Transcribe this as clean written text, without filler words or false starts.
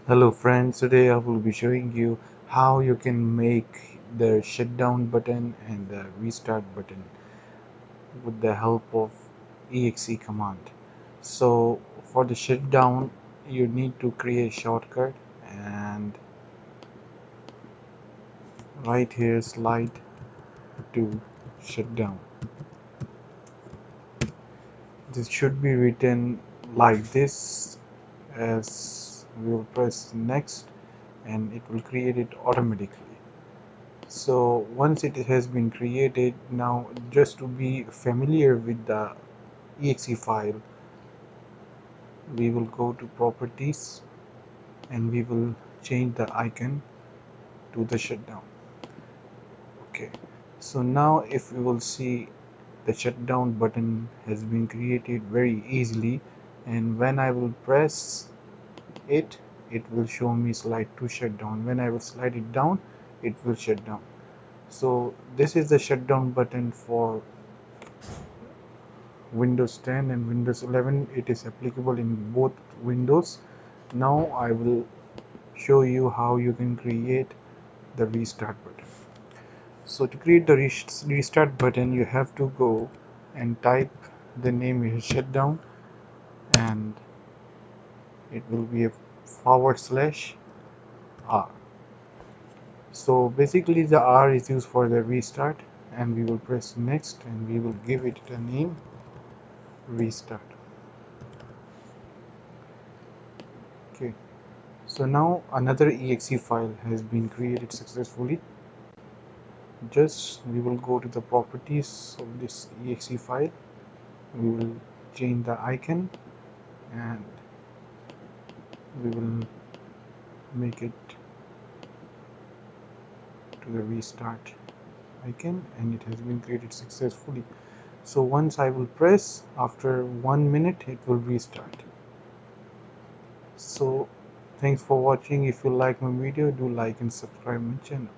Hello friends, today I will be showing you how you can make the shutdown button and the restart button with the help of exe command. So for the shutdown you need to create a shortcut and right here slide to shutdown. This should be written like this as we will press next and it will create it automatically. So once it has been created, now just to be familiar with the exe file, we will go to properties and we will change the icon to the shutdown. Okay, so now if we will see, the shutdown button has been created very easily, and when I will press it, it will show me slide to shutdown. When I will slide it down, it will shut down. So this is the shutdown button for Windows 10 and Windows 11. It is applicable in both Windows. Now I will show you how you can create the restart button. So to create the restart button, you have to go and type the name is shutdown, and it will be a /R. So basically the R is used for the restart, and we will press next and we will give it a name restart. Okay. So now another exe file has been created successfully. Just we will go to the properties of this exe file. We will change the icon and we will make it to the restart icon, and it has been created successfully. So once I will press, after 1 minute it will restart. So thanks for watching. If you like my video, do like and subscribe my channel.